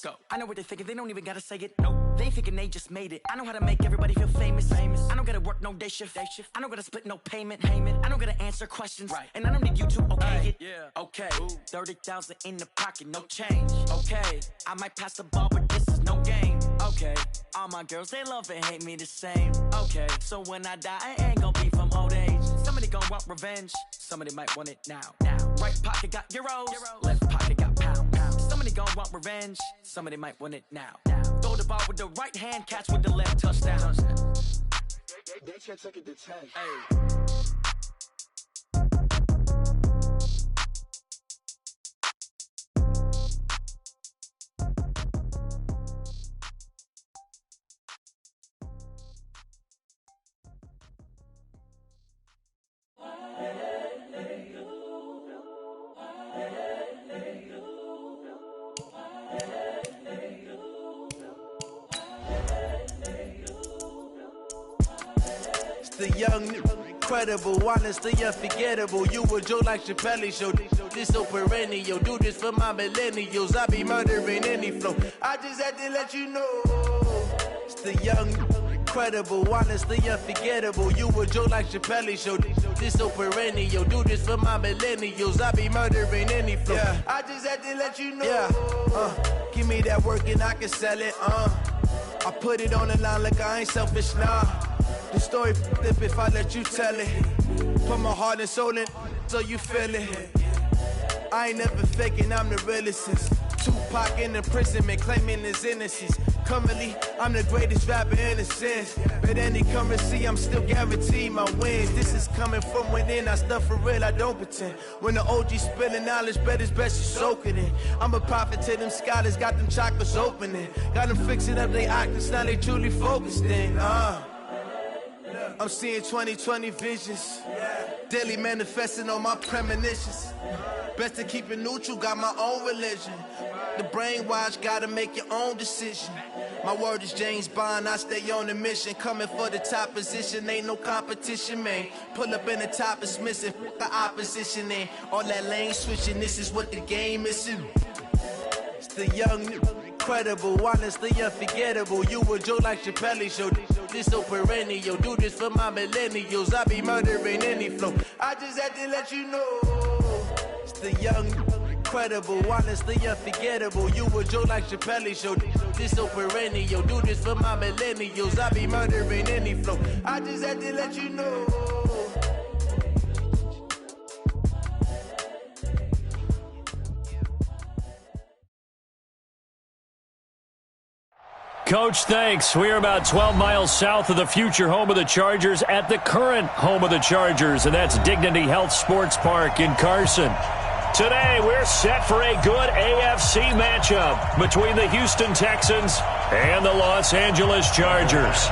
Go. I know what they're thinking, they don't even gotta say it. Nope. They thinking they just made it. I know how to make everybody feel famous. I don't gotta work no day shift. I don't gotta split no payment. I don't gotta answer questions. Right. And I don't need you to okay it. Yeah. Okay. Ooh. 30,000 in the pocket, no change. Okay. I might pass the ball, but this is no game. Okay. All my girls, they love and hate me the same. Okay. So when I die, I ain't gonna be from old age. Somebody gon' want revenge. Somebody might want it now. Right pocket got euros. Left pocket got pounds. Somebody gon' want revenge. Somebody might want it now. Throw the ball with the right hand, catch with the left, touchdown. They can't take it to 10. Hey. The young, incredible, honestly unforgettable. You a joke like Chappelle Show. This so perennial. Do this for my millennials. I be murdering any flow. I just had to let you know. It's the young, incredible, honestly unforgettable. You a joke like Chappelle Show. This so perennial. Do this for my millennials. I be murdering any flow. Yeah. I just had to let you know. Yeah. Give me that work and I can sell it. I put it on the line like I ain't selfish, nah. The story flip if I let you tell it. Put my heart and soul in so you feel it. I ain't never faking, I'm the realest since Tupac in imprisonment, claiming his innocence. Currently, I'm the greatest rapper in a sense. But any currency, I'm still guaranteed my wins. This is coming from within, I stuff for real, I don't pretend. When the OG spilling knowledge, bet it's best you soak it in. I'm a prophet to them scholars, got them chakras opening. Got them fixing up their octaves, now they truly focused in. I'm seeing 2020 visions, daily manifesting on my premonitions. Best to keep it neutral, got my own religion. The brainwash, gotta make your own decision. My word is James Bond, I stay on the mission. Coming for the top position, ain't no competition, man. Pull up in the top, it's missing, the opposition in. All that lane switching, this is what the game is. It's the young, incredible, honestly unforgettable. You a joke like Chappelle Show. This so perennial. Do this for my millennials. I be murdering any flow. I just had to let you know. It's the young, incredible, honestly unforgettable. You a joke like Chappelle Show. This so perennial. Do this for my millennials. I be murdering any flow. I just had to let you know. Coach, thanks. We are about 12 miles south of the future home of the Chargers at the current home of the Chargers, and that's Dignity Health Sports Park in Carson. Today, we're set for a good AFC matchup between the Houston Texans and the Los Angeles Chargers.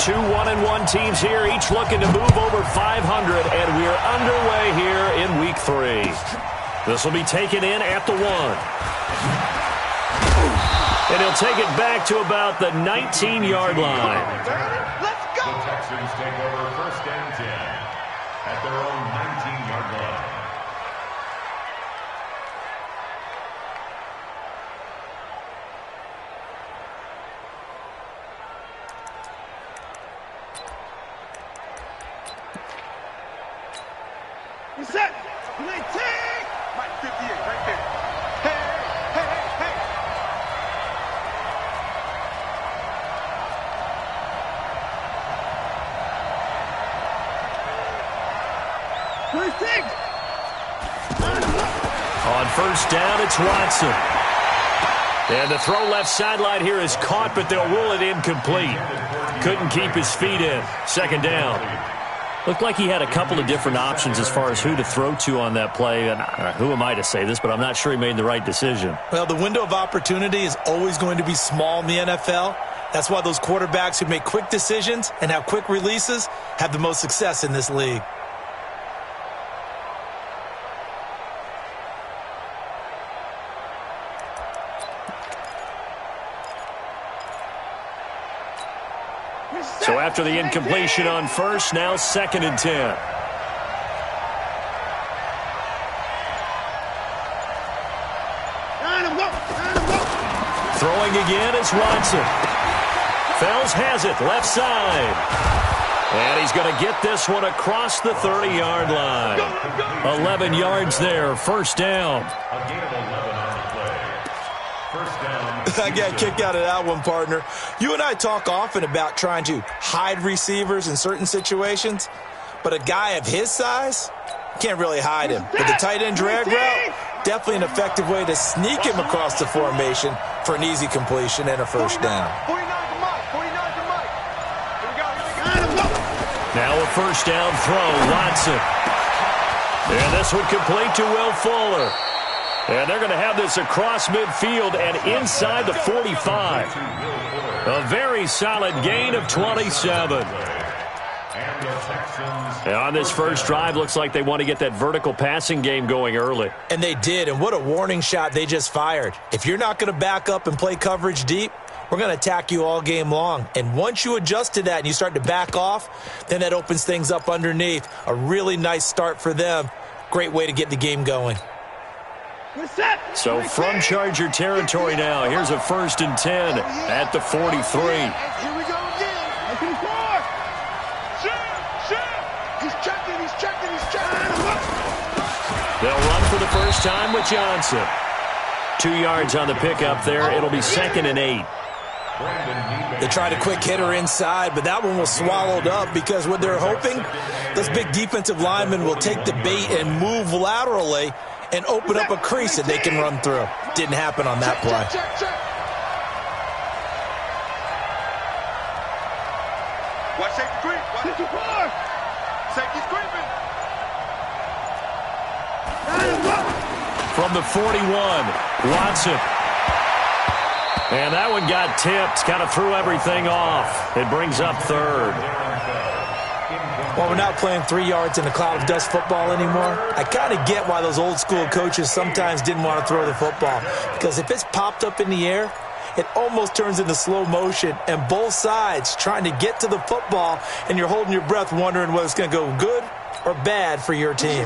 Two 1-1 teams here, each looking to move over 500, and we're underway here in Week 3. This will be taken in at the 1. And he'll take it back to about the 19-yard line. Let's go! The Texans take over 1st and 10 at their own 19-yard line. Set. Play take. My 58 right there. Hey, hey, hey, hey. Play take. On 1st down, it's Watson. And the throw left sideline here is caught, but they'll rule it incomplete. Couldn't keep his feet in. 2nd down. Looked like he had a couple of different options as far as who to throw to on that play. And who am I to say this, but I'm not sure he made the right decision. Well, the window of opportunity is always going to be small in the NFL. That's why those quarterbacks who make quick decisions and have quick releases have the most success in this league. So after the incompletion on 1st, now 2nd and 10. Throwing again is Watson. Fells has it, left side. And he's going to get this one across the 30-yard line. 11 yards there, first down. A gain of 11 on the play. First down. I got kicked out of that one, partner. You and I talk often about trying to hide receivers in certain situations, but a guy of his size can't really hide him. But the tight end drag route, definitely an effective way to sneak him across the formation for an easy completion and a first down. Now a first down throw, Watson. And this one complete to Will Fuller. And they're going to have this across midfield and inside the 45. A very solid gain of 27. And on this first drive, looks like they want to get that vertical passing game going early. And they did, and what a warning shot they just fired. If you're not going to back up and play coverage deep, we're going to attack you all game long. And once you adjust to that and you start to back off, then that opens things up underneath. A really nice start for them. Great way to get the game going. So from Charger territory now, here's a 1st and 10 at the 43. Here we go again. He's checking. They'll run for the first time with Johnson. 2 yards on the pickup there. It'll be 2nd and 8. They tried a quick hitter inside, but that one was swallowed up because what they're hoping, this big defensive lineman will take the bait and move laterally and open up a crease that they can run through. Didn't happen on that play. Watch safety creep. Safety's creeping. From the 41, Watson. And that one got tipped, kind of threw everything off. It brings up 3rd. Well, we're not playing 3 yards in a cloud of dust football anymore. I kind of get why those old school coaches sometimes didn't want to throw the football. Because if it's popped up in the air, it almost turns into slow motion. And both sides trying to get to the football, and you're holding your breath wondering whether it's going to go good or bad for your team.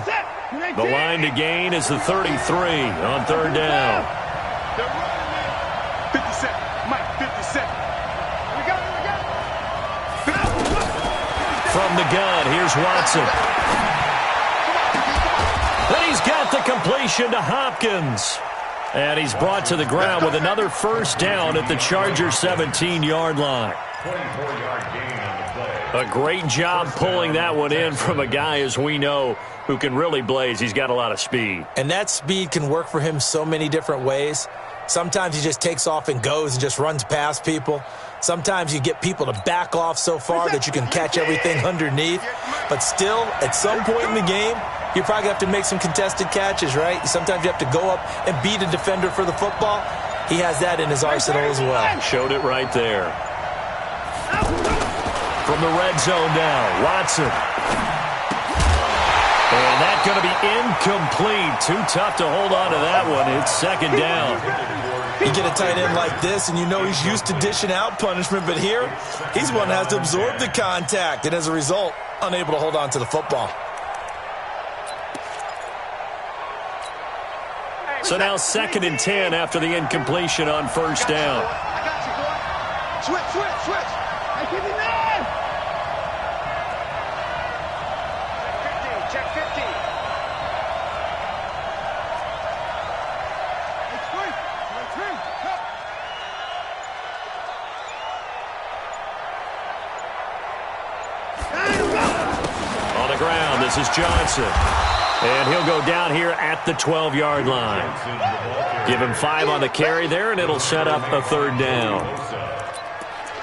The line to gain is the 33 on 3rd down. 57. Mike, 57. We go. From the gun, here's Watson. And he's got the completion to Hopkins. And he's brought to the ground with another first down at the Chargers 17-yard line. 24-yard gain on the play. A great job pulling that one in from a guy, as we know, who can really blaze. He's got a lot of speed. And that speed can work for him so many different ways. Sometimes he just takes off and goes and just runs past people. Sometimes you get people to back off so far that you can catch everything underneath. But still, at some point in the game, you probably have to make some contested catches, right? Sometimes you have to go up and beat a defender for the football. He has that in his arsenal as well. Showed it right there. From the red zone now, Watson. And that's going to be incomplete. Too tough to hold on to that one. It's 2nd down. You get a tight end like this, and you know he's used to dishing out punishment, but here, he's one that has to absorb the contact, and as a result, unable to hold on to the football. So now 2nd and 10 after the incompletion on first down. I got you, boy. Switch. Hey, 59. Check 15. On the ground, this is Johnson. And he'll go down here at the 12-yard line. Give him 5 on the carry there, and it'll set up a 3rd down.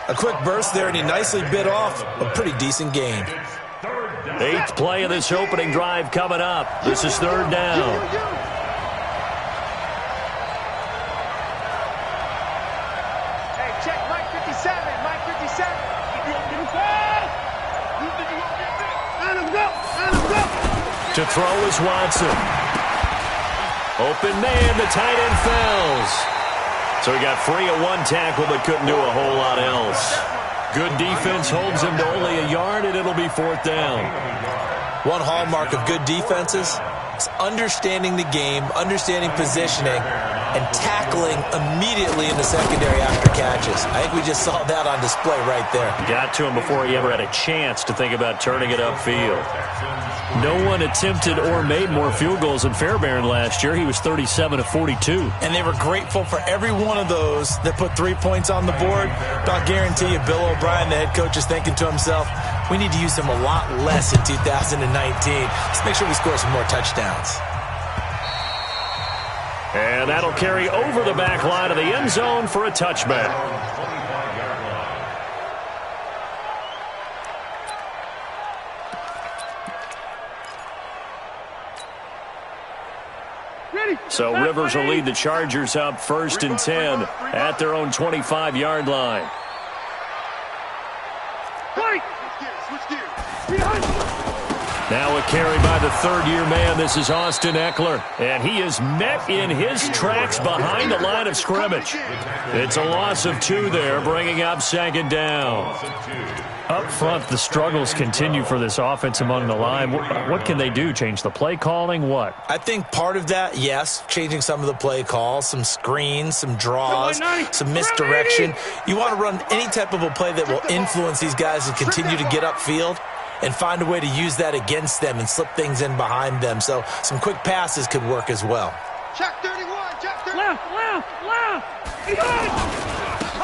A quick burst there, and he nicely bit off a pretty decent gain. 8th play of this opening drive coming up. This is 3rd down. Hey, check Mike 57. Mike 57. To throw is Watson. Open man, the tight end Fells. So he got free of 1 tackle but couldn't do a whole lot else. Good defense holds him to only a yard, and it'll be 4th down. one hallmark of good defenses is understanding the game, understanding positioning, and tackling immediately in the secondary after catches. I think we just saw that on display right there. Got to him before he ever had a chance to think about turning it upfield. No one attempted or made more field goals than Fairbairn last year. He was 37 of 42. And they were grateful for every one of those that put 3 points on the board. But I'll guarantee you, Bill O'Brien, the head coach, is thinking to himself, we need to use him a lot less in 2019. Let's make sure we score some more touchdowns. And that'll carry over the back line of the end zone for a touchback. So Rivers will lead the Chargers up 1st and 10 at their own 25-yard line. Now a carry by the third-year man. This is Austin Eckler. And he is met in his tracks behind the line of scrimmage. It's a loss of 2 there, bringing up 2nd down. Up front, the struggles continue for this offense among the line. What can they do? Change the play calling? What? I think part of that, yes, changing some of the play calls, some screens, some draws, some misdirection. You want to run any type of a play that will influence these guys to continue to get upfield and find a way to use that against them and slip things in behind them. So some quick passes could work as well. Check 31, check 31. Left.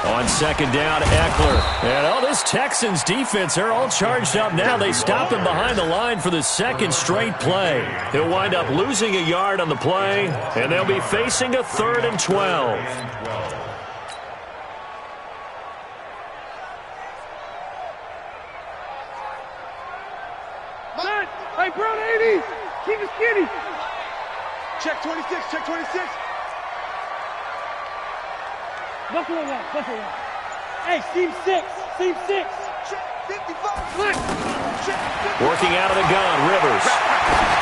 On 2nd down, Eckler. And this Texans defense, they're all charged up now. They stopped him behind the line for the 2nd straight play. He'll wind up losing a yard on the play, and they'll be facing a 3rd and 12. Hey, Brown 80. Keep it skinny. Check 26, check 26. Buffalo one. Hey, seam 6. Check 55. Working out of the gun, Rivers.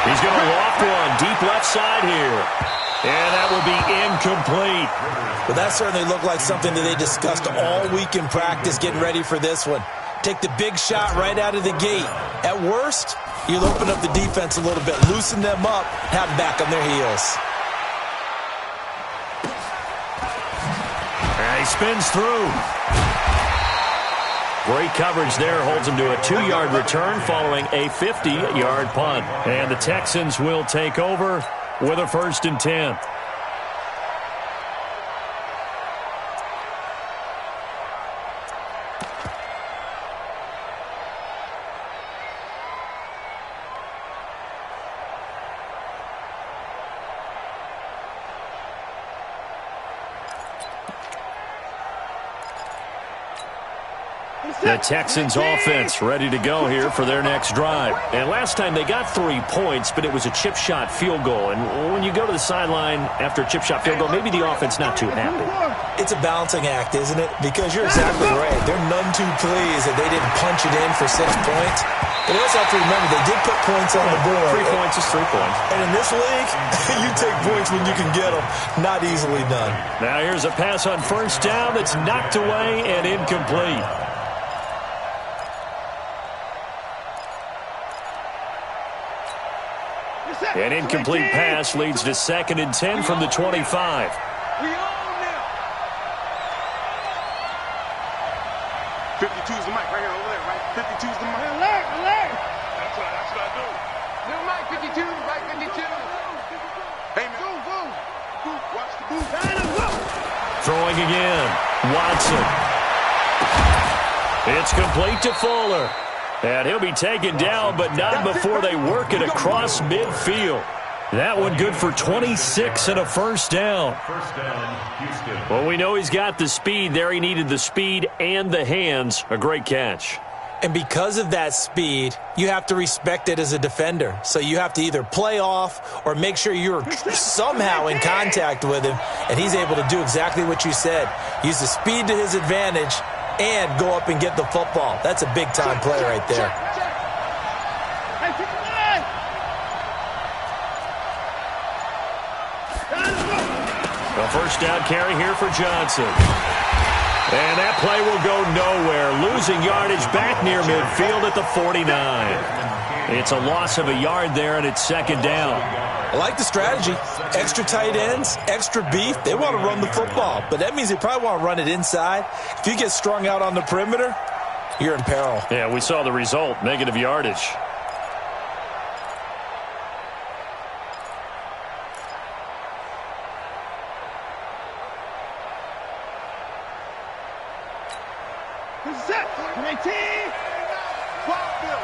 He's going to loft one deep left side here. And that will be incomplete. Well, that certainly looked like something that they discussed all week in practice getting ready for this one. Take the big shot right out of the gate. At worst, you'll open up the defense a little bit, loosen them up, have them back on their heels. And he spins through. Great coverage there, holds him to a 2-yard return following a 50-yard punt. And the Texans will take over with a 1st and 10. The Texans offense ready to go here for their next drive. And last time they got 3 points, but it was a chip shot field goal. And when you go to the sideline after a chip shot field goal, maybe the offense not too happy. It's a balancing act, isn't it? Because you're exactly right. They're none too pleased that they didn't punch it in for 6 points. But you also have to remember, they did put points on the board. 3 points is 3 points. And in this league, you take points when you can get them. Not easily done. Now here's a pass on 1st down that's knocked away and incomplete. An incomplete pass leads to 2nd and 10 from the 25. We own them. 52's the mic right here over there, right? 52's the mic. Alert. That's what I do. No mic 52, right 52. Hey, man. Boo. Watch the boo. Throwing again. Watson. It's complete to Fuller. And he'll be taken down, but not before they work it across midfield. That one good for 26 and a 1st down. Houston. Well, we know he's got the speed there. He needed the speed and the hands. A great catch. And because of that speed, you have to respect it as a defender. So you have to either play off or make sure you're somehow in contact with him. And he's able to do exactly what you said. Use the speed to his advantage and go up and get the football. That's a big-time play right there. A 1st down carry here for Johnson. And that play will go nowhere. Losing yardage back near midfield at the 49. It's a loss of a yard there, and it's second down. I like the strategy. Extra tight ends, extra beef. They want to run the football, but that means they probably want to run it inside. If you get strung out on the perimeter, you're in peril. Yeah, we saw the result, negative yardage. Set. 19. Wildville.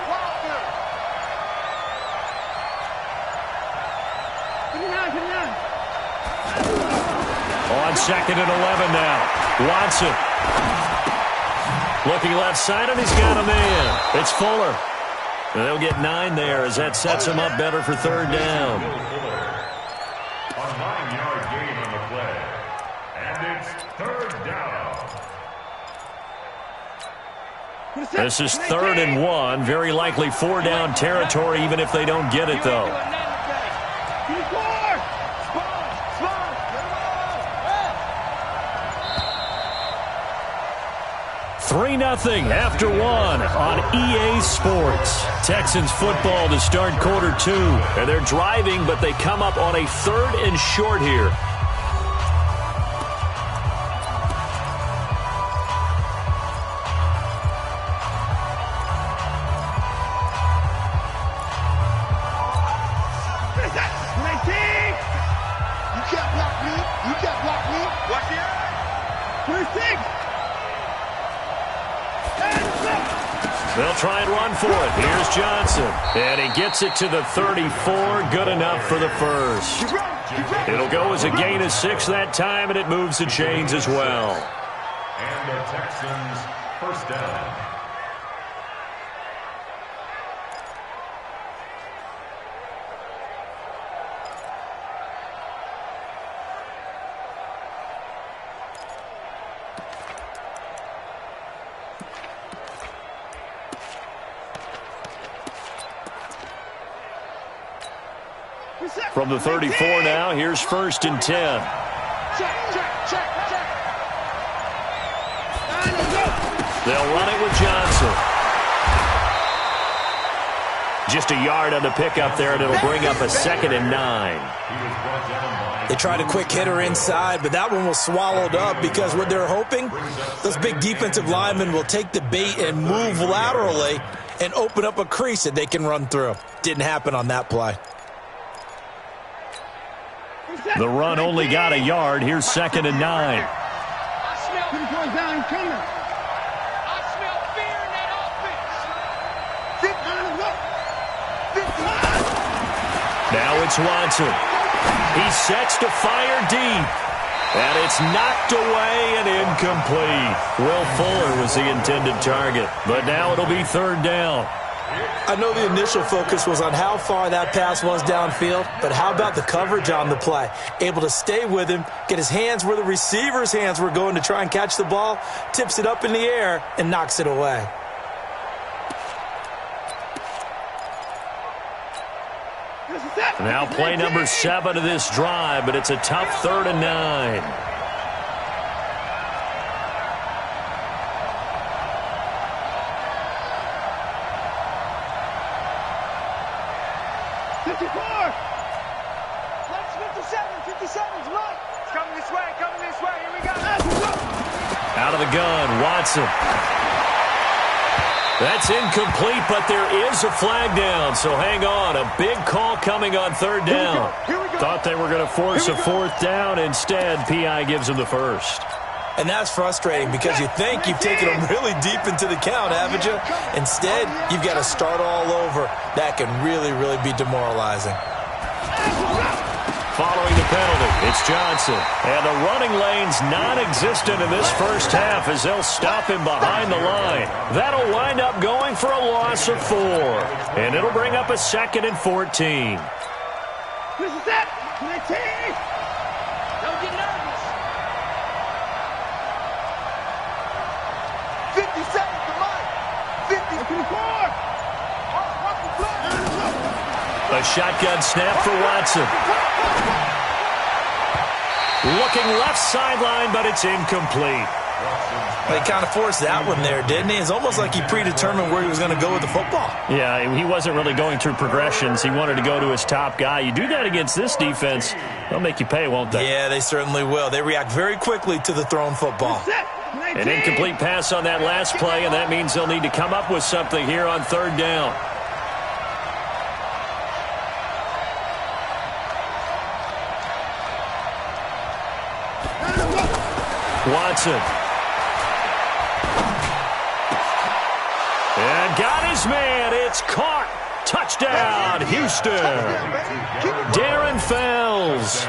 59. On second and 11 now. Watson. Looking left side, and he's got a man. It's Fuller. And they'll get 9 there as that sets him up better for third down. A 9-yard gain on the play. And it's third down. This is 3rd and 1. Very likely 4-down territory, even if they don't get it, though. 3-0 after 1 on EA Sports. Texans football to start quarter 2. And they're driving, but they come up on a 3rd and short here. They'll try and run for it. Here's Johnson. And he gets it to the 34. Good enough for the first. It'll go as a gain of 6 that time, and it moves the chains as well. And the Texans first down. From the 34 now, here's 1st and 10. Check. They'll run it with Johnson. Just a yard on the pickup there, and it'll bring up a 2nd and 9. They tried a quick hitter inside, but that one was swallowed up because what they're hoping, those big defensive linemen will take the bait and move laterally and open up a crease that they can run through. Didn't happen on that play. The run only got a yard. Here's 2nd and 9. I smell fear in that offense. Now it's Watson. He sets to fire deep. And it's knocked away and incomplete. Will Fuller was the intended target. But now it'll be 3rd down. I know the initial focus was on how far that pass was downfield, but how about the coverage on the play? Able to stay with him, get his hands where the receiver's hands were going to try and catch the ball, tips it up in the air, and knocks it away. Now play number 7 of this drive, but it's a tough 3rd and 9. Out of the gun, Watson. That's incomplete, but there is a flag down, so hang on. A big call coming on 3rd down. Thought they were going to force a 4th down. Instead, P.I. gives them the first. And that's frustrating because you think you've taken them really deep into the count, haven't you? Instead, you've got to start all over. That can really, really be demoralizing. Following the penalty, it's Johnson. And the running lane's non-existent in this first half as they'll stop him behind the line. That'll wind up going for a loss of 4. And it'll bring up a 2nd and 14. This is it. 19. Don't get nervous. 50 seconds to Mike. 54. A shotgun snap for Watson. Looking left sideline, but it's incomplete. Well, he kind of forced that one there, didn't he? It's almost like he predetermined where he was going to go with the football. Yeah, he wasn't really going through progressions. He wanted to go to his top guy. You do that against this defense, they'll make you pay, won't they? Yeah, they certainly will. They react very quickly to the thrown football. An incomplete pass on that last play, and that means they'll need to come up with something here on third down. Watson. And got his man. It's caught. Touchdown, Houston. Darren Fells.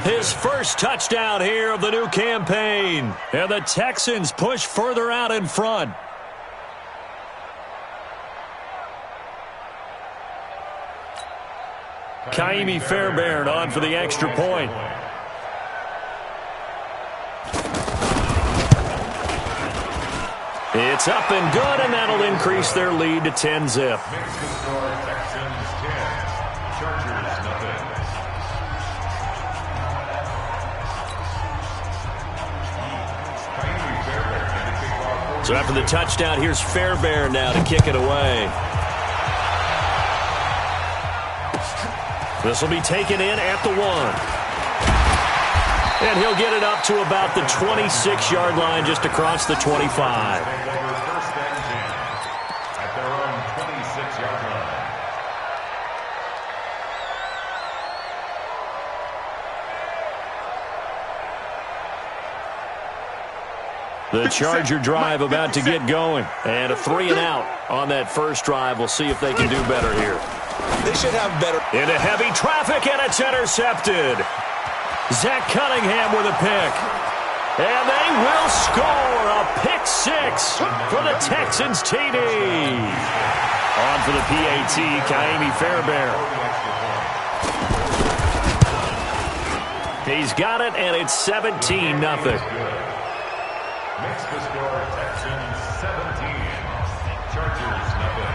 His first touchdown here of the new campaign. And the Texans push further out in front. Kaimi Fairbairn on for the extra point. It's up and good, and that'll increase their lead to 10-zip. So after the touchdown, here's Fairbairn now to kick it away. This will be taken in at the 1. And he'll get it up to about the 26-yard line, just across the 25. First and 10 at their own 26-yard line. The Charger drive about to get going. And a 3-and-out on that first drive. We'll see if they can do better here. They should have better. Into heavy traffic, and it's intercepted. Zach Cunningham with a pick. And they will score a pick six for the Texans TD. On for the PAT, Kaimi Fairbairn. He's got it, and it's 17-0. Makes the score Texans 17. Chargers nothing.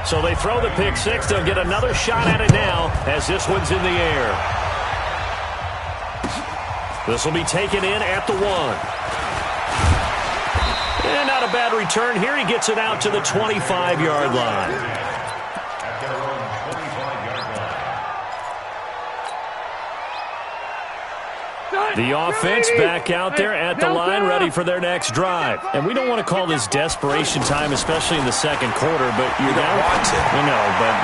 So they throw the pick six. They'll get another shot at it now as this one's in the air. This will be taken in at the 1. And not a bad return here. He gets it out to the 25-yard line. At their own 25-yard line. The offense back out there at the line, ready for their next drive. And we don't want to call this desperation time, especially in the second quarter, but you're down. I know, but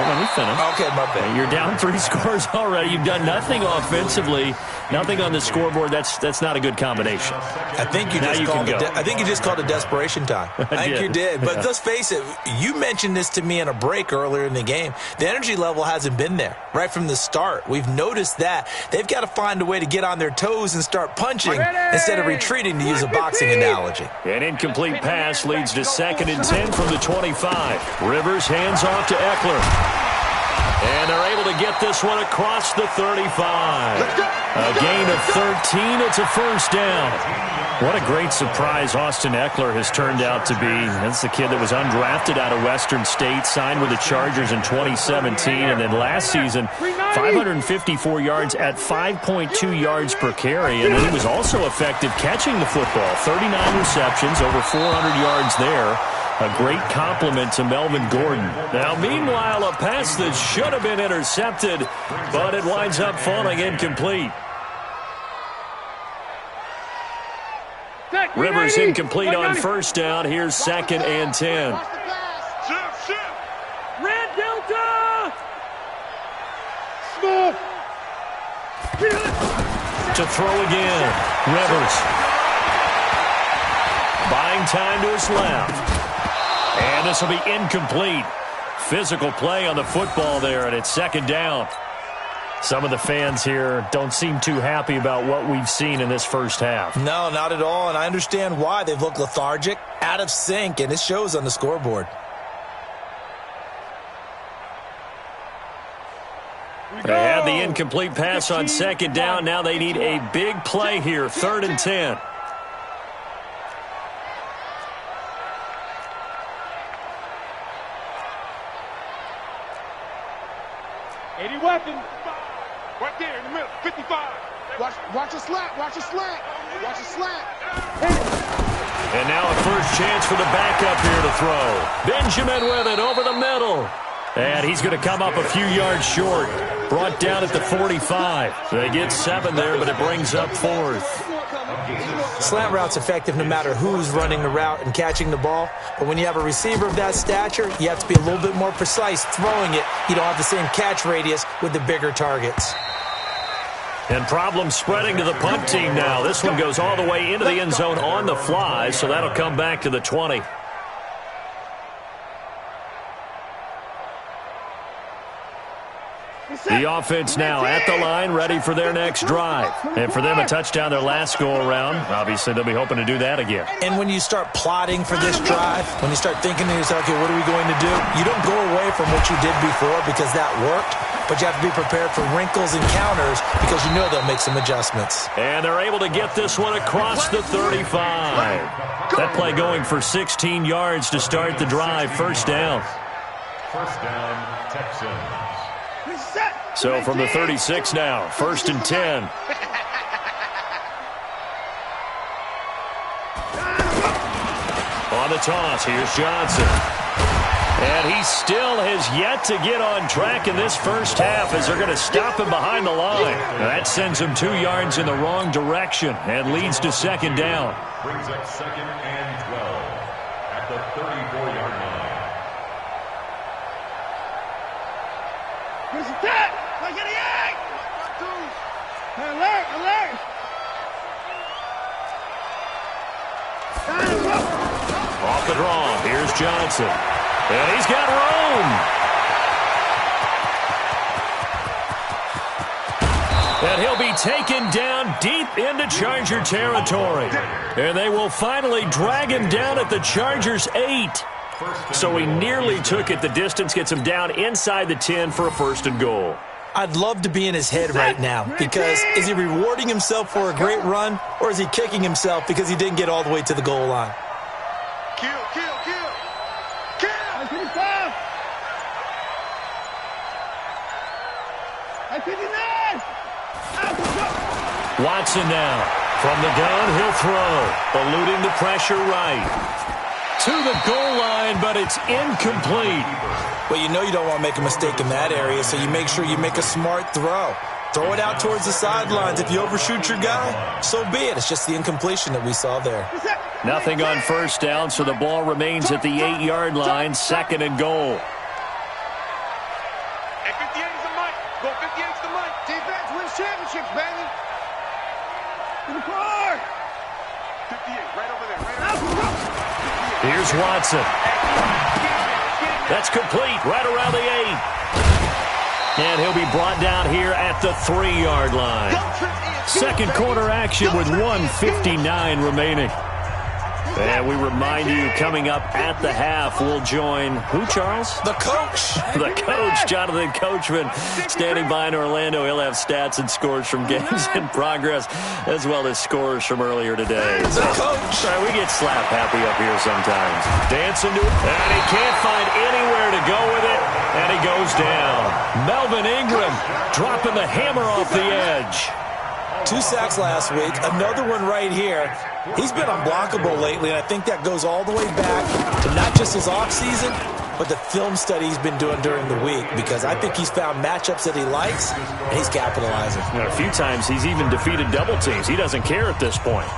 let me finish. Okay, my bad. You're down 3 scores already. You've done nothing offensively, nothing on the scoreboard. That's not a good combination. I think you just called it desperation time. I think you did. But let's face it, you mentioned this to me in a break earlier in the game. The energy level hasn't been there right from the start. We've noticed that. They've got to find a way to get on their toes and start punching instead of retreating, to use a boxing analogy. An incomplete pass leads to 2nd and 10 from the 25. Rivers hands off to Eckler. And they're able to get this one across the 35. A gain of 13. It's a first down. What a great surprise Austin Eckler has turned out to be. That's the kid that was undrafted out of Western State, signed with the Chargers in 2017, and then last season, 554 yards at 5.2 yards per carry, and then he was also effective catching the football. 39 receptions, over 400 yards there. A great compliment to Melvin Gordon. Now, meanwhile, a pass that should have been intercepted, but it winds up falling incomplete. Rivers incomplete on first down. Here's 2nd and 10. Red Delta! Small! To throw again. Rivers. Buying time to his left. And this will be incomplete. Physical play on the football there, and it's 2nd down. Some of the fans here don't seem too happy about what we've seen in this first half. No, not at all, and I understand why. They've looked lethargic, out of sync, and it shows on the scoreboard. They had the incomplete pass on 2nd down. Now they need a big play here, 3rd and 10. Weapon. Right there in the middle. 55. Watch a slant. Watch a slant. Watch it slap. And now a first chance for the backup here to throw. Benjamin with it over the middle. And he's going to come up a few yards short. Brought down at the 45. They get 7 there, but it brings up 4th. Slant route's effective no matter who's running the route and catching the ball. But when you have a receiver of that stature, you have to be a little bit more precise throwing it. You don't have the same catch radius with the bigger targets. And problems spreading to the punt team now. This one goes all the way into the end zone on the fly, so that'll come back to the 20. The offense now at the line, ready for their next drive. And for them, a touchdown their last go-around. Obviously, they'll be hoping to do that again. And when you start plotting for this drive, when you start thinking to yourself, okay, what are we going to do? You don't go away from what you did before because that worked, but you have to be prepared for wrinkles and counters because you know they'll make some adjustments. And they're able to get this one across the 35. That play going for 16 yards to start the drive. First down. First down, Texans. So from the 36 now, 1st and 10. On the toss, here's Johnson. And he still has yet to get on track in this first half as they're going to stop him behind the line. That sends him 2 yards in the wrong direction and leads to 2nd down. Brings up 2nd and 12 at the 34-yard line. Here's the tap. Look at the egg. Alert, alert. Off the draw, here's Johnson. And he's got room. And he'll be taken down deep into Charger territory. And they will finally drag him down at the Chargers' 8. So he nearly took it the distance, gets him down inside the 10 for a 1st and goal. I'd love to be in his head right now because is he rewarding himself for a great run or is he kicking himself because he didn't get all the way to the goal line? Kill, kill, kill. Kill. I 55. I 59. Watson now. From the gun, he'll throw. Eluding the pressure right. To the goal line, but it's incomplete. Well, you know you don't want to make a mistake in that area, so you make sure you make a smart throw. Throw it out towards the sidelines. If you overshoot your guy, so be it. It's just the incompletion that we saw there. Nothing on first down, so the ball remains at the 8-yard line, 2nd and goal. At 58 is the mic. Go 58 is the mic. Defense wins championships, baby. In the car. 58, right over there. Right over there. Here's Watson. That's complete right around the 8. And he'll be brought down here at the 3-yard line. 2nd quarter action with 1:59 remaining. And we remind you, coming up at the half, we'll join who, Charles? The coach. The coach, Jonathan Coachman, standing by in Orlando. He'll have stats and scores from games in progress, as well as scores from earlier today. The coach. Sorry, we get slap happy up here sometimes. Dancing to it, and he can't find anywhere to go with it, and he goes down. Melvin Ingram dropping the hammer off the edge. 2 sacks last week, another one right here. He's been unblockable lately, and I think that goes all the way back to not just his offseason, but the film study he's been doing during the week, because I think he's found matchups that he likes, and he's capitalizing. A few times he's even defeated double teams. He doesn't care at this point.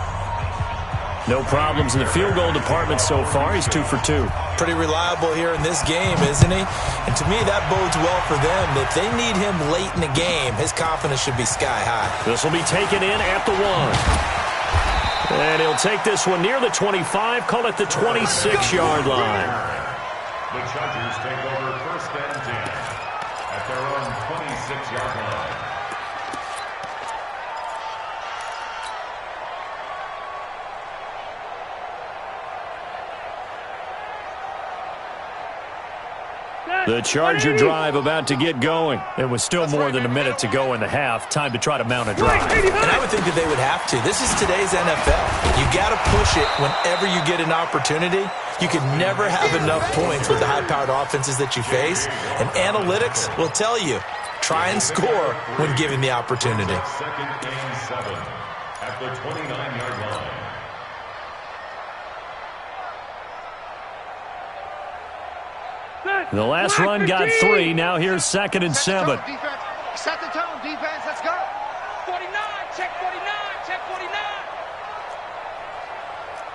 No problems in the field goal department so far. He's 2 for 2. Pretty reliable here in this game, isn't he? And to me, that bodes well for them. If they need him late in the game, his confidence should be sky high. This will be taken in at the 1. And he'll take this one near the 25, call it the 26-yard line. The Chargers take over 1st and 10 at their own 26-yard line. The Charger drive about to get going. It was still more than a minute to go in the half. Time to try to mount a drive. And I would think that they would have to. This is today's NFL. You got to push it whenever you get an opportunity. You can never have enough points with the high-powered offenses that you face. And analytics will tell you, try and score when given the opportunity. 2nd and 7 at at the 29-yard line. The last run got 3. Now here's 2nd and 7. Set the tone, defense. Let's go. 49, check 49, check 49.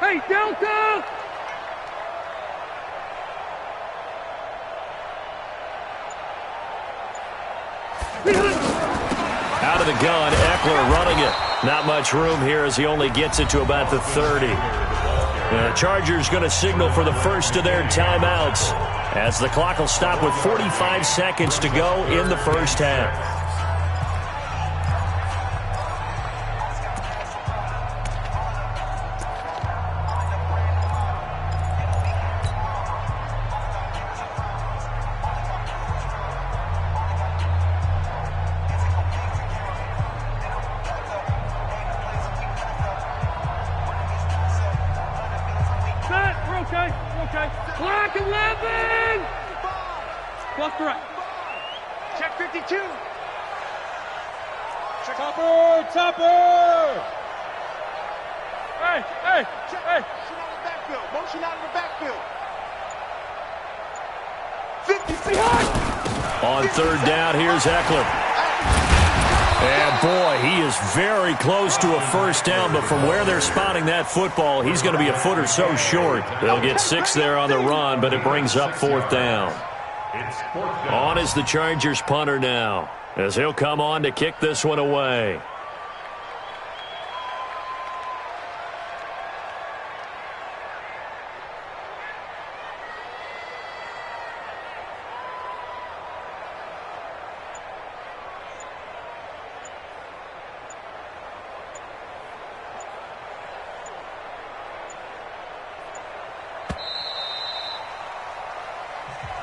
Hey, Delta! Out of the gun, Eckler running it. Not much room here as he only gets it to about the 30. The Chargers going to signal for the first of their timeouts as the clock will stop with 45 seconds to go in the first half. Okay. Black 11! Plus direct. Check 52. Check Topper! Hey! Motion out of the backfield. Motion out of the backfield. 50 behind. On third down, here's Eckler. And boy, he is very close to a first down, but from where they're spotting that football, he's going to be a foot or so short. They'll get 6 there on the run, but it brings up 4th down. On is the Chargers punter now, as he'll come on to kick this one away.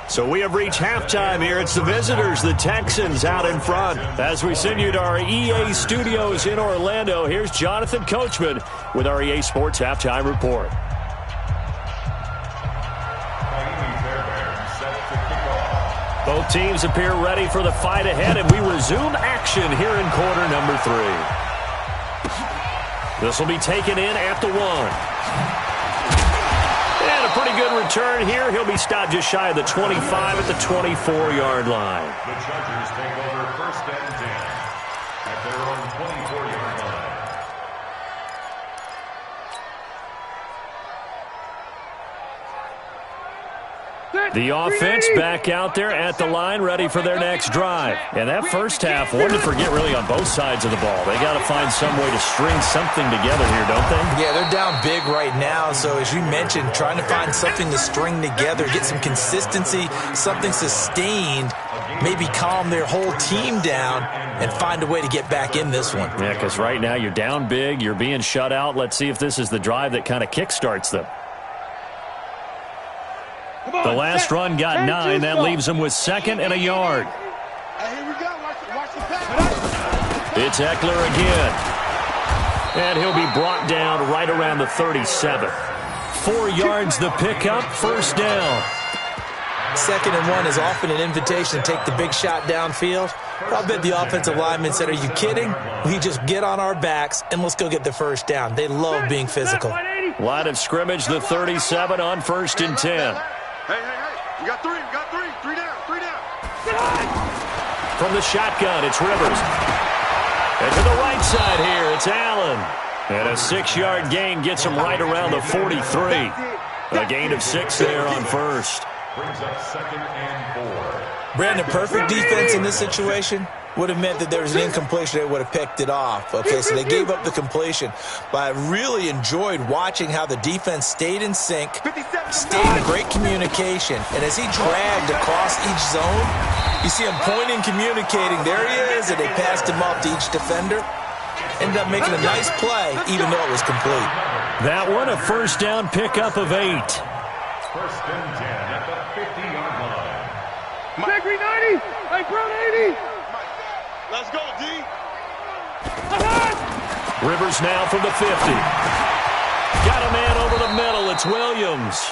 So we have reached halftime here. It's the visitors, the Texans, out in front. As we send you to our EA studios in Orlando, here's Jonathan Coachman with our EA Sports Halftime Report. Both teams appear ready for the fight ahead, and we resume action here in quarter number 3. This will be taken in at the 1. And a pretty good return here. He'll be stopped just shy of the 25 at the 24-yard line. The Chargers take over 1st and 10 at their own 24-yard line. The offense back out there at the line, ready for their next drive. And that first half, one to forget really on both sides of the ball. They got to find some way to string something together here, don't they? Yeah, they're down big right now. So as you mentioned, trying to find something to string together, get some consistency, something sustained, maybe calm their whole team down and find a way to get back in this one. Yeah, because right now you're down big, you're being shut out. Let's see if this is the drive that kind of kickstarts them. The last run got 9. That leaves them with 2nd and a yard. Here we go. Watch the pass. It's Eckler again. And he'll be brought down right around the 37. 4 yards the pickup, first down. 2nd and 1 is often an invitation to take the big shot downfield. I'll bet the offensive lineman said, are you kidding? We just get on our backs and let's go get the first down. They love being physical. Line of scrimmage, the 37 on 1st and 10. Hey. We got 3. Three down. From the shotgun, it's Rivers. And to the right side here, it's Allen. And a 6-yard gain gets him right around the 43. A gain of 6 there on 1st. Brings up 2nd and 4. Brandon, perfect defense in this situation would have meant that there was an incompletion. They would have picked it off. Okay, so they gave up the completion. But I really enjoyed watching how the defense stayed in sync, stayed in great communication. And as he dragged across each zone, you see him pointing, communicating. There he is, and they passed him off to each defender. Ended up making a nice play, even though it was complete. That one, a first down pickup of 8. 1st and 10 at the 50-yard line. Check 90! Hey, Brown 80! Let's go, D. Rivers now from the 50. Got a man over the middle. It's Williams.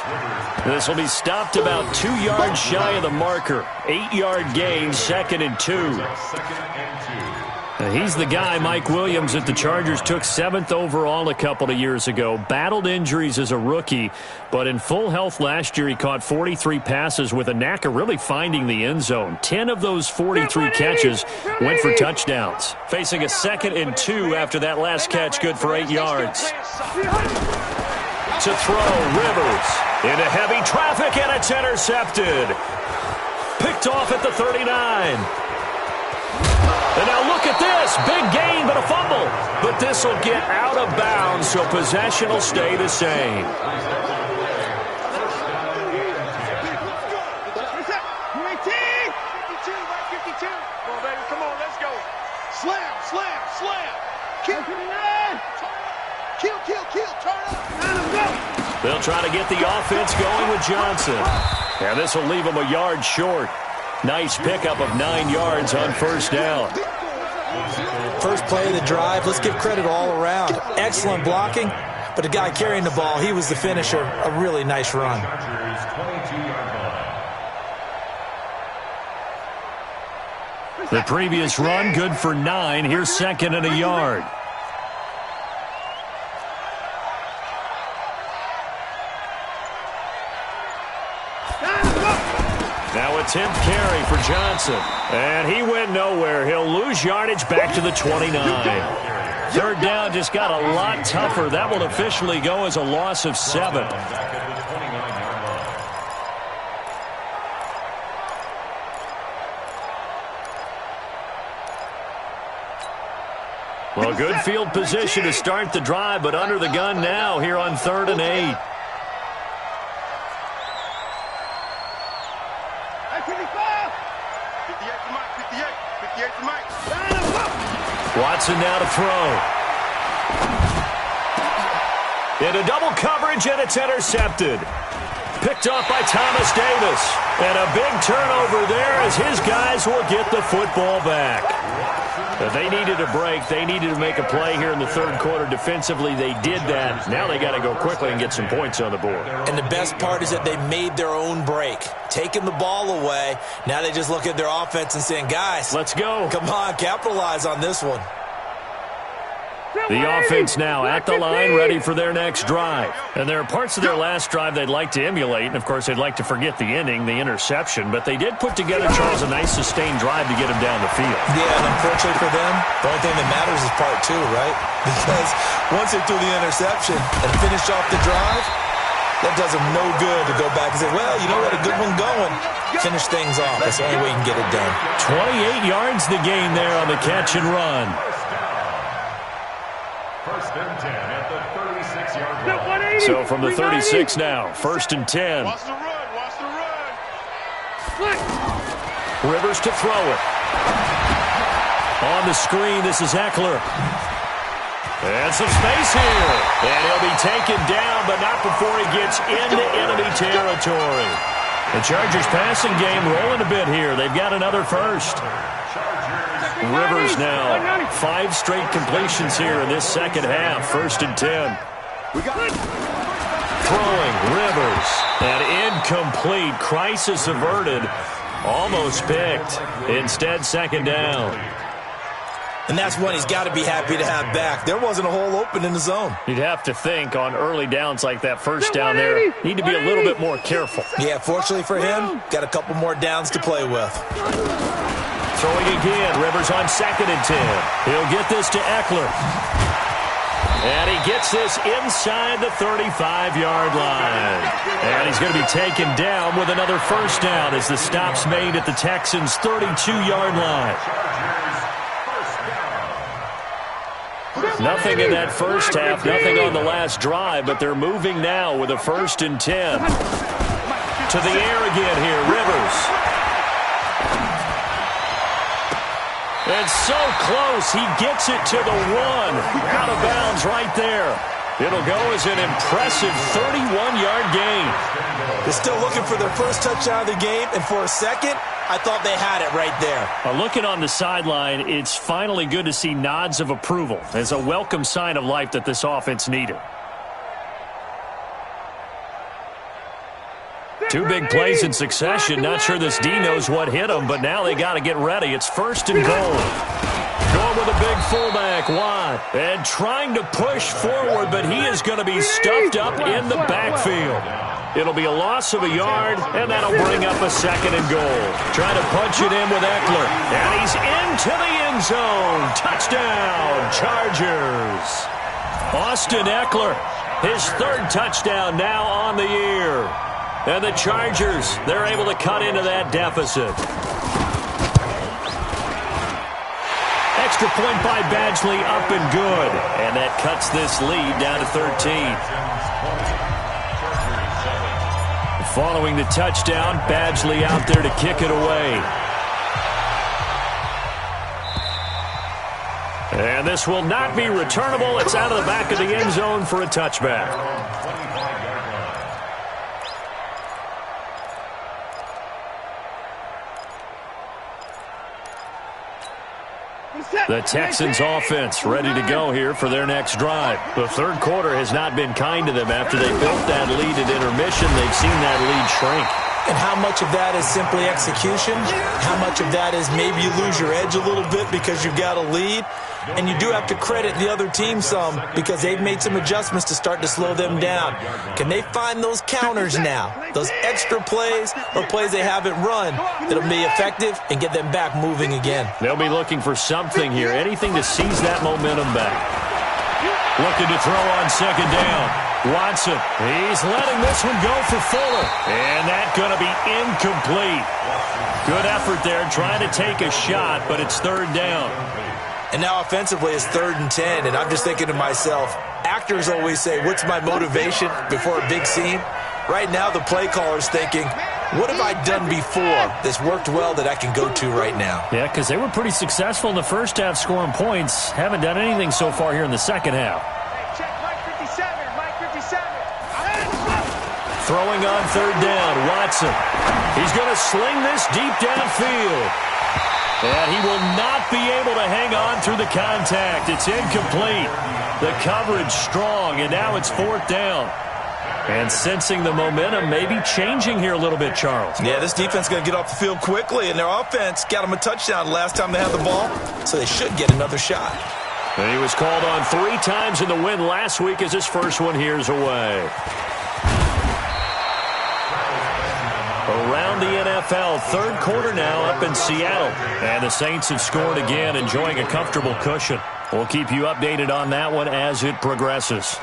This will be stopped about 2 yards shy of the marker. 8-yard gain, 2nd and 2. 2nd and 2. He's the guy, Mike Williams, that the Chargers took 7th overall a couple of years ago. Battled injuries as a rookie, but in full health last year, he caught 43 passes with a knack of really finding the end zone. 10 of those 43 catches went for touchdowns. Facing a 2nd and 2 after that last catch, good for 8 yards. To throw, Rivers into heavy traffic, and it's intercepted. Picked off at the 39. And now look at this. Big gain, but a fumble. But this will get out of bounds, so possession will stay the same. Come on, let's go. Slam, slam, slam. Kill, kill, kill. Turn up. They'll try to get the offense going with Johnson. And this will leave him a yard short. Nice pickup of 9 yards on first down. First play of the drive, let's give credit all around. Excellent blocking, but the guy carrying the ball, he was the finisher. A really nice run. The previous run, good for 9. Here's 2nd and a yard. Now a 10th carry for Johnson. And he went nowhere. He'll lose yardage back to the 29. 3rd down just got a lot tougher. That will officially go as a loss of 7. Well, good field position to start the drive, but under the gun now here on 3rd and 8. Watson now to throw. Into double coverage, and it's intercepted. Picked off by Thomas Davis. And a big turnover there as his guys will get the football back. They needed a break. They needed to make a play here in the 3rd quarter defensively. They did that. Now they got to go quickly and get some points on the board. And the best part is that they made their own break. Taking the ball away. Now they just look at their offense and saying, guys, let's go. Come on, capitalize on this one. The offense now at the line, ready for their next drive. And there are parts of their last drive they'd like to emulate. And, of course, they'd like to forget the ending, the interception. But they did put together, Charles, a nice sustained drive to get him down the field. Yeah, and unfortunately for them, the only thing that matters is part 2, right? Because once they threw the interception and finished off the drive, that does them no good to go back and say, well, you know what, a good one going. Finish things off. That's the only way you can get it done. 28 yards the gain there on the catch and run. 1st and 10 at the 36-yard line. So from the 36 now, 1st and 10. Watch the run, watch the run. Rivers to throw it. On the screen, this is Eckler. And some space here. And he'll be taken down, but not before he gets into enemy territory. The Chargers passing game rolling a bit here. They've got another first. Rivers now, 5 straight completions here in this 2nd half. 1st and 10. Throwing, Rivers. And incomplete. Crisis averted. Almost picked. Instead, 2nd down. And that's one he's got to be happy to have back. There wasn't a hole open in the zone. You'd have to think on early downs like that first down there, need to be a little bit more careful. Yeah, fortunately for him, got a couple more downs to play with. Throwing again, Rivers on 2nd and 10. He'll get this to Eckler. And he gets this inside the 35-yard line. And he's going to be taken down with another first down as the stop's made at the Texans' 32-yard line. Nothing in that first half, nothing on the last drive, but they're moving now with a 1st and 10. To the air again here, Rivers. And so close, he gets it to the 1. Out of bounds right there. It'll go as an impressive 31-yard gain. They're still looking for their first touchdown of the game, and for a second, I thought they had it right there. Looking on the sideline, it's finally good to see nods of approval. It's a welcome sign of life that this offense needed. 2 big plays in succession. Not sure this D knows what hit him, but now they got to get ready. It's 1st and goal. Going with a big fullback, Watt. And trying to push forward, but he is going to be stuffed up in the backfield. It'll be a loss of a yard, and that'll bring up a 2nd and goal. Trying to punch it in with Eckler. And he's into the end zone. Touchdown, Chargers. Austin Eckler, his 3rd touchdown now on the year. And the Chargers, they're able to cut into that deficit. Extra point by Badgley, up and good. And that cuts this lead down to 13. Following the touchdown, Badgley out there to kick it away. And this will not be returnable. It's out of the back of the end zone for a touchback. The Texans offense ready to go here for their next drive. The 3rd quarter has not been kind to them after they built that lead at intermission. They've seen that lead shrink. And how much of that is simply execution? How much of that is maybe you lose your edge a little bit because you've got a lead? And you do have to credit the other team some because they've made some adjustments to start to slow them down. Can they find those counters now, those extra plays or plays they haven't run that'll be effective and get them back moving again? They'll be looking for something here, anything to seize that momentum back. Looking to throw on 2nd down. Watson, he's letting this one go for Fuller. And that's going to be incomplete. Good effort there trying to take a shot, but it's 3rd down. And now offensively it's 3rd and 10, and I'm just thinking to myself, actors always say, what's my motivation before a big scene? Right now the play caller's thinking, what have I done before that's worked well that I can go to right now? Yeah, because they were pretty successful in the first half scoring points. Haven't done anything so far here in the second half. Check Mike 57, Mike 57. Throwing on 3rd down, Watson. He's going to sling this deep downfield. And he will not be able to hang on through the contact. It's incomplete. The coverage strong, and now it's 4th down. And sensing the momentum maybe changing here a little bit, Charles. Yeah, this defense is going to get off the field quickly, and their offense got them a touchdown last time they had the ball, so they should get another shot. And he was called on 3 times in the win last week as his first one here's away. Around the NFL, 3rd quarter now up in Seattle. And the Saints have scored again, enjoying a comfortable cushion. We'll keep you updated on that one as it progresses.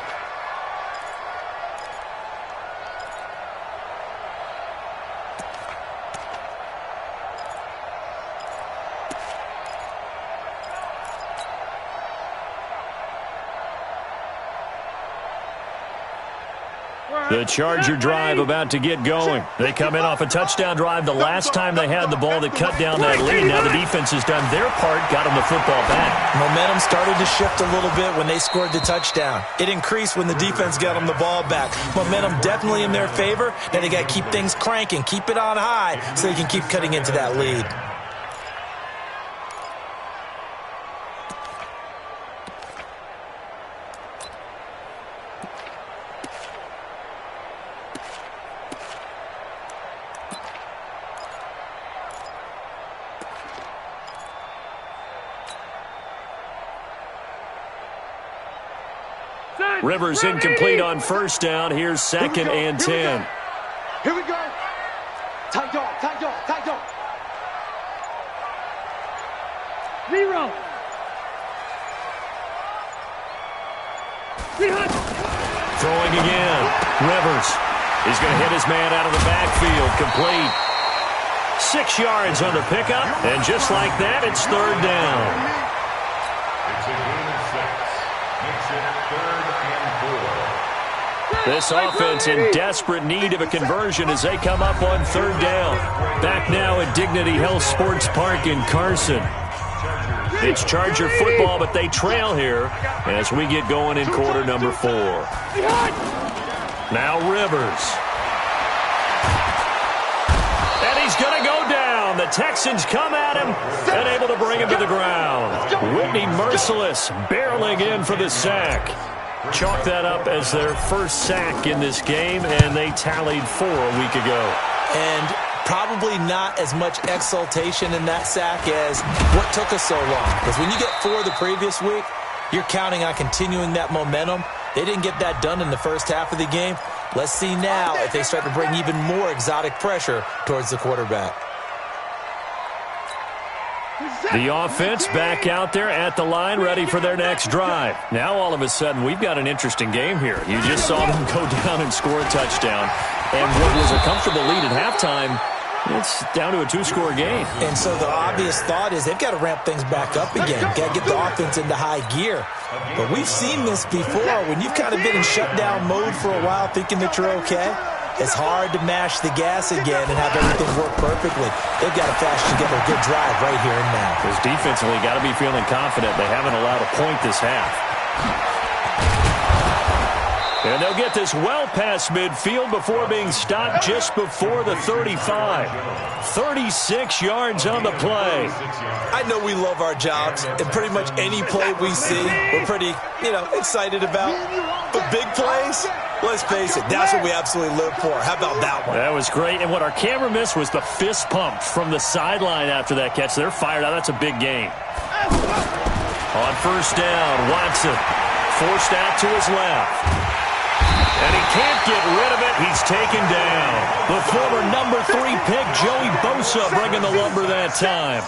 The Charger drive about to get going. They come in off a touchdown drive the last time they had the ball that cut down that lead. Now the defense has done their part, got them the football back. Momentum started to shift a little bit when they scored the touchdown. It increased when the defense got them the ball back. Momentum definitely in their favor. Now they got to keep things cranking, keep it on high so they can keep cutting into that lead. Rivers incomplete on 1st down. Here's 2nd and 10. Here we go. Tight dog, tight dog, tight dog. Zero. Throwing again. Rivers. He's going to hit his man out of the backfield. Complete. 6 yards on the pickup. And just like that, it's 3rd down. It's a gain of 6. Makes it 3rd and 4. This offense in desperate need of a conversion as they come up on 3rd down. Back now at Dignity Health Sports Park in Carson. It's Charger football, but they trail here as we get going in quarter number 4. Now Rivers. And he's going to go down. The Texans come at him and able to bring him to the ground. Whitney Merciless barreling in for the sack. Chalk that up as their first sack in this game, and they tallied 4 a week ago. And probably not as much exultation in that sack as what took us so long. Because when you get 4 the previous week, you're counting on continuing that momentum. They didn't get that done in the first half of the game. Let's see now if they start to bring even more exotic pressure towards the quarterback. The offense back out there at the line, ready for their next drive. Now, all of a sudden, we've got an interesting game here. You just saw them go down and score a touchdown. And what was a comfortable lead at halftime, it's down to a 2-score game. And so the obvious thought is they've got to ramp things back up again. Got to get the offense into high gear. But we've seen this before. When you've kind of been in shutdown mode for a while thinking that you're okay, it's hard to mash the gas again and have everything work perfectly. They've got to flash together a good drive right here and now. Because defensively, got to be feeling confident. They haven't allowed a point this half. And they'll get this well past midfield before being stopped just before the 35. 36 yards on the play. I know we love our jobs, and pretty much any play we see, we're pretty, excited about. But big plays, let's face it, that's what we absolutely live for. How about that one? That was great. And what our camera missed was the fist pump from the sideline after that catch. They're fired out. That's a big gain. On first down, Watson forced out to his left. And he can't get rid of it. He's taken down. The former number 3 pick, Joey Bosa, bringing the lumber that time.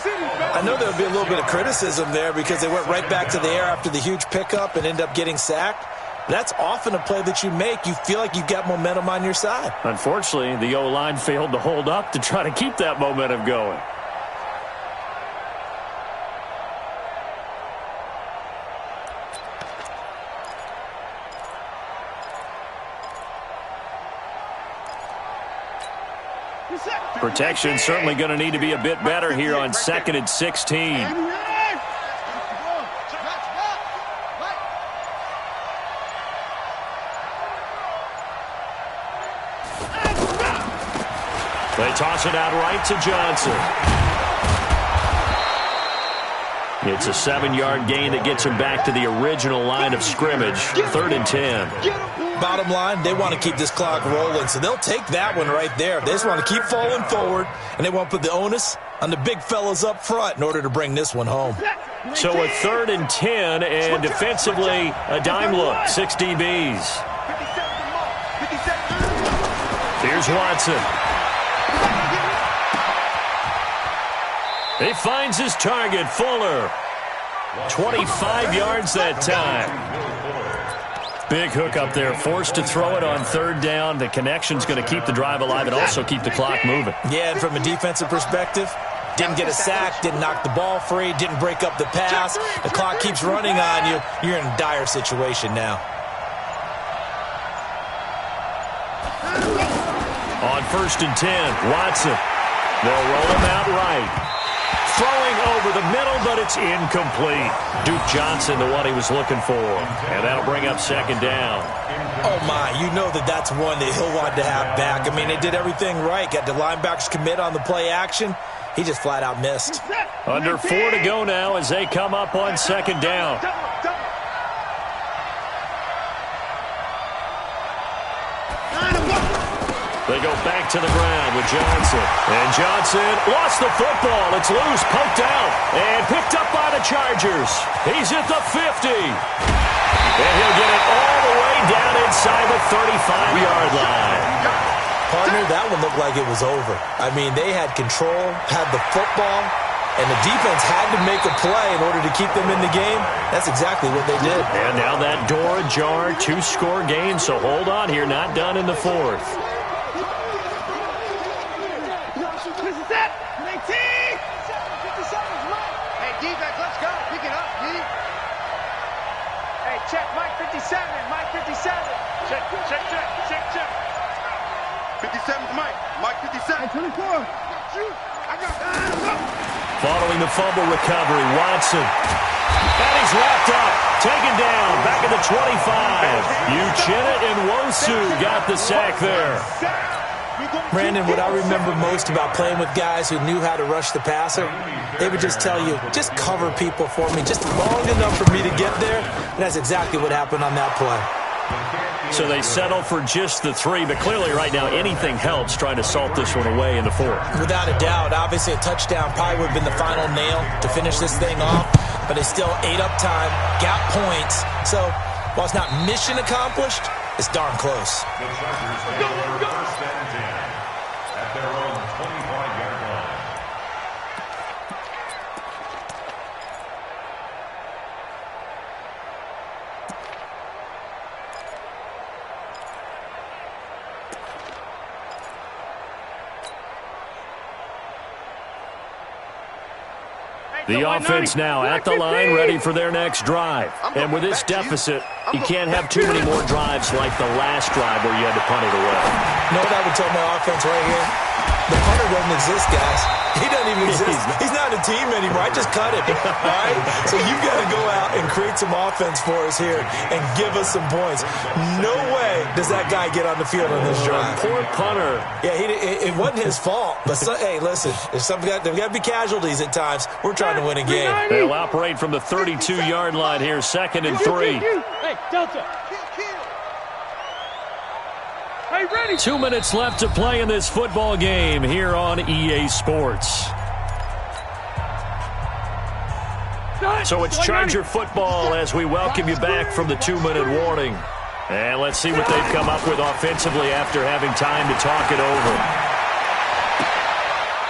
I know there would be a little bit of criticism there because they went right back to the air after the huge pickup and end up getting sacked. That's often a play that you make. You feel like you've got momentum on your side. Unfortunately, the O-line failed to hold up to try to keep that momentum going. Protection certainly going to need to be a bit better here on 2nd and 16. They toss it out right to Johnson. It's a 7-yard gain that gets him back to the original line of scrimmage. 3rd and 10. Bottom line, they want to keep this clock rolling, so they'll take that one right there. They just want to keep falling forward, and they want to put the onus on the big fellas up front in order to bring this one home. So a 3rd and 10, and defensively, a dime look. 6 DBs. Here's Watson. He finds his target, Fuller. 25 yards that time. Big hook up there, forced to throw it on 3rd down. The connection's going to keep the drive alive and also keep the clock moving. Yeah, and from a defensive perspective, didn't get a sack, didn't knock the ball free, didn't break up the pass. The clock keeps running on you. You're in a dire situation now. On 1st and 10, Watson. They'll roll him out right. Throwing over the middle, but it's incomplete. Duke Johnson, the one he was looking for. And that'll bring up 2nd down. Oh, my. You know that's one that he'll want to have back. I mean, they did everything right. Got the linebackers commit on the play action. He just flat out missed. Under 4 to go now as they come up on 2nd down. They go back to the ground with Johnson. And Johnson lost the football. It's loose, poked out, and picked up by the Chargers. He's at the 50. And he'll get it all the way down inside the 35-yard line. Partner, that one looked like it was over. I mean, they had control, had the football, and the defense had to make a play in order to keep them in the game. That's exactly what they did. And now that door ajar, 2-score game, so hold on here, not done in the 4th. Check, Mike 57, Mike 57. Check. 57's Mike, Mike 57. 24. Following the fumble recovery, Watson. And he's wrapped up, taken down, back at the 25. Uchenna and Wosu got the sack there. Brandon, what I remember most about playing with guys who knew how to rush the passer, they would just tell you, just cover people for me, just long enough for me to get there. And that's exactly what happened on that play. So they settle for just the 3, but clearly right now anything helps trying to salt this one away in the 4th. Without a doubt, obviously a touchdown probably would have been the final nail to finish this thing off, but it's still 8 up time, got points. So while it's not mission accomplished, it's darn close. The Chargers take over 1st and 10 at their own 25-yard line. The offense now at the line, ready for their next drive. And with this deficit, you can't have too many more drives like the last drive where you had to punt it away. You know what I would tell my offense right here? The punter doesn't exist, guys. He doesn't even exist. He's not a team anymore. I just cut him. All right? So you've got to go out and create some offense for us here and give us some points. No way does that guy get on the field on this drive. Poor punter. Yeah, it wasn't his fault. But, hey, listen, there's got to be casualties at times. We're trying to win a game. They'll operate from the 32-yard line here, 2nd and 3. Hey, Delta. Hey, ready. 2 minutes left to play in this football game here on EA Sports. So it's Charger football as we welcome you back from the 2-minute warning. And let's see what they've come up with offensively after having time to talk it over.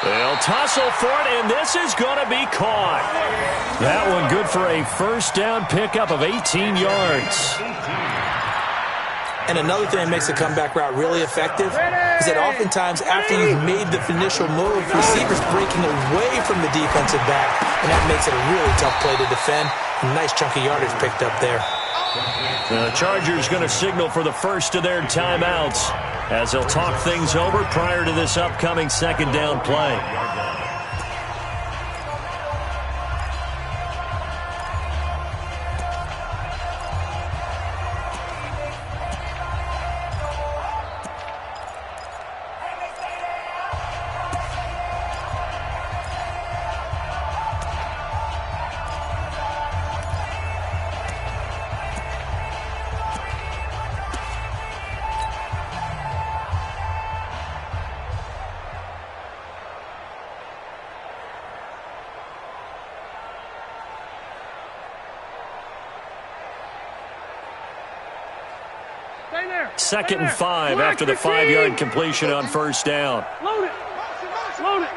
They'll tussle for it, and this is going to be caught. That one good for a 1st down pickup of 18 yards. And another thing that makes the comeback route really effective is that oftentimes after you've made the initial move, receivers breaking away from the defensive back, and that makes it a really tough play to defend. A nice chunk of yardage picked up there. The Chargers going to signal for the first of their timeouts as they'll talk things over prior to this upcoming 2nd down play. Second and 5 after the 5-yard completion on 1st down. Load it. Load it.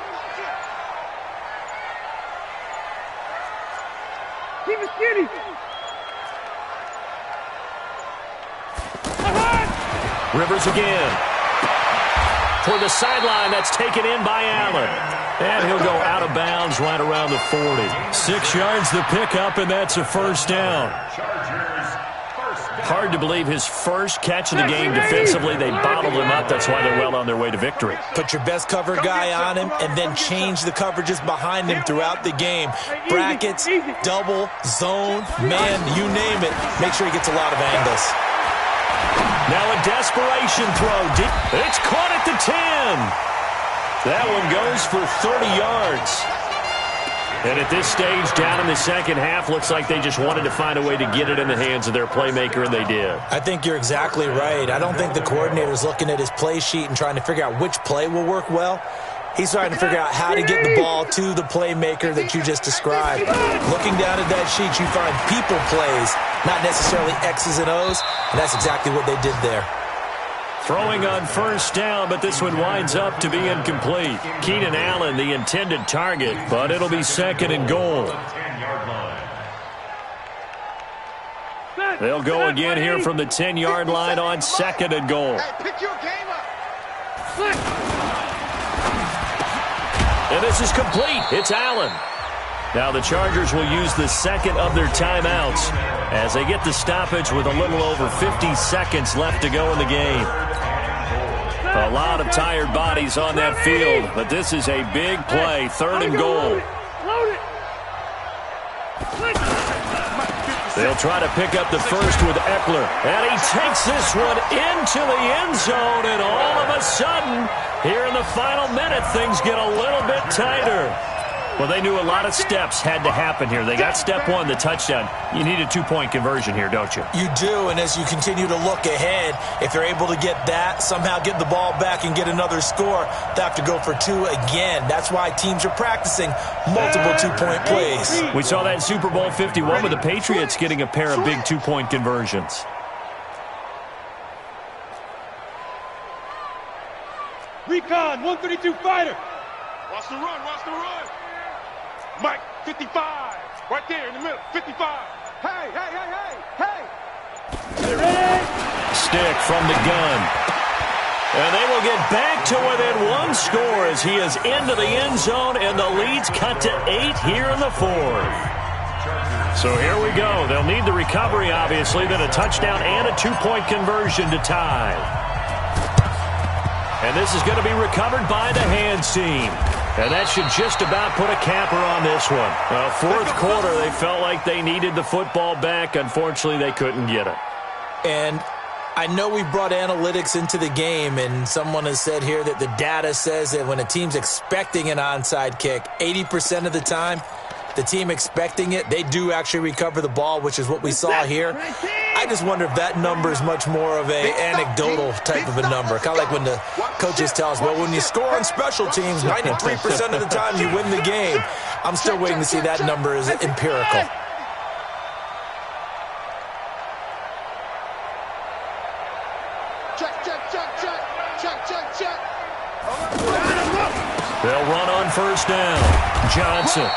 Keep it skinny. Rivers again. Toward the sideline, that's taken in by Allen. And he'll go out of bounds right around the 40. 6 yards the pickup, and that's a 1st down. Hard to believe his first catch of the game defensively. They bottled him up. That's why they're well on their way to victory. Put your best cover guy on him and then change the coverages behind him throughout the game. Brackets, double, zone, man, you name it. Make sure he gets a lot of angles. Now a desperation throw. It's caught at the 10. That one goes for 30 yards. And at this stage, down in the second half, looks like they just wanted to find a way to get it in the hands of their playmaker, and they did. I think you're exactly right. I don't think the coordinator's looking at his play sheet and trying to figure out which play will work well. He's trying to figure out how to get the ball to the playmaker that you just described. Looking down at that sheet, you find people plays, not necessarily X's and O's, and that's exactly what they did there. Throwing on 1st down, but this one winds up to be incomplete. Keenan Allen, the intended target, but it'll be 2nd and goal. They'll go again here from the 10-yard line on 2nd and goal. Pick your game up. And this is complete. It's Allen. Now the Chargers will use the 2nd of their timeouts as they get the stoppage with a little over 50 seconds left to go in the game. A lot of tired bodies on that field, but this is a big play, 3rd and goal. They'll try to pick up the first with Eckler, and he takes this one into the end zone, and all of a sudden, here in the final minute, things get a little bit tighter. Well, they knew a lot of steps had to happen here. They got step one, the touchdown. You need a two-point conversion here, don't you? You do, and as you continue to look ahead, if they're able to get that, somehow get the ball back and get another score, they have to go for two again. That's why teams are practicing multiple two-point plays. We saw that in Super Bowl 51 with the Patriots getting a pair of big two-point conversions. Recon, 132 fighter. Watch the run, watch the run. Mike, 55. Right there in the middle, 55. Hey, hey, hey, hey, hey. Stick from the gun. And they will get back to within one score as he is into the end zone, and the lead's cut to 8 here in the fourth. So here we go. They'll need the recovery, obviously, then a touchdown and a two-point conversion to tie. And this is going to be recovered by the hands team. And that should just about put a capper on this one. Well, fourth quarter, they felt like they needed the football back. Unfortunately, they couldn't get it. And I know we brought analytics into the game, and someone has said here that the data says that when a team's expecting an onside kick, 80% of the time, the team expecting it, they do actually recover the ball, which is what we saw here. I just wonder if that number is much more of a anecdotal type of a number. Kind of like when the coaches tell us, well, when you score on special teams, 93% of the time you win the game. I'm still waiting to see that number is empirical. They'll run on first down. Johnson.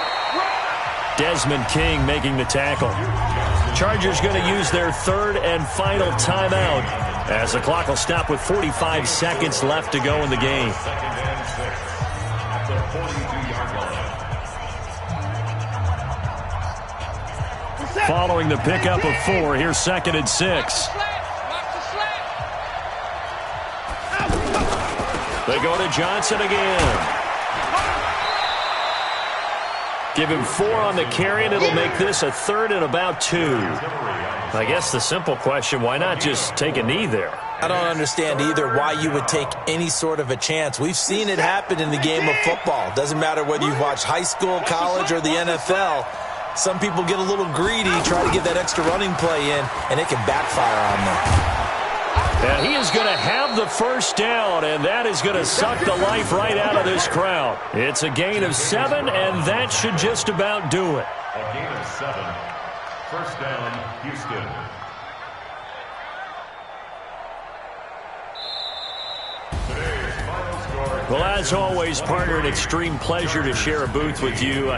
Desmond King making the tackle. Chargers going to use their third and final timeout as the clock will stop with 45 seconds left to go in the game. Following the pickup of 4, here's 2nd and 6. They go to Johnson again. Give him 4 on the carry, and it'll make this a 3rd and about 2. I guess the simple question, why not just take a knee there? I don't understand either why you would take any sort of a chance. We've seen it happen in the game of football. Doesn't matter whether you've watched high school, college, or the NFL. Some people get a little greedy, try to get that extra running play in, and it can backfire on them. And he is going to have the first down, and that is going to suck the life right out of this crowd. It's a gain of 7, and that should just about do it. A gain of 7. First down, Houston. Today's final score. Well, as always, partner, an extreme pleasure to share a booth with you.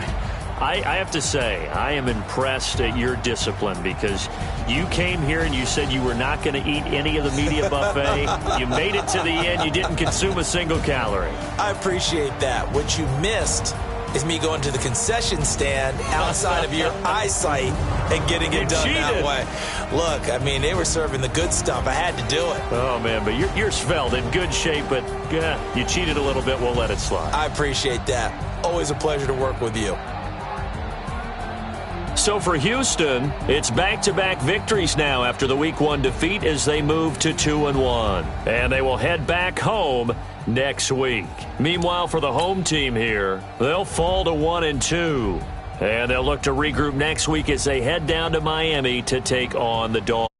I have to say, I am impressed at your discipline because you came here and you said you were not going to eat any of the media buffet. You made it to the end. You didn't consume a single calorie. I appreciate that. What you missed is me going to the concession stand outside of your eyesight and getting it done that way. Look, I mean, they were serving the good stuff. I had to do it. Oh, man, but you're svelte, in good shape, but you cheated a little bit. We'll let it slide. I appreciate that. Always a pleasure to work with you. So for Houston, it's back-to-back victories now after the Week 1 defeat as they move to 2-1. And they will head back home next week. Meanwhile, for the home team here, they'll fall to 1-2. And they'll look to regroup next week as they head down to Miami to take on the Dolphins.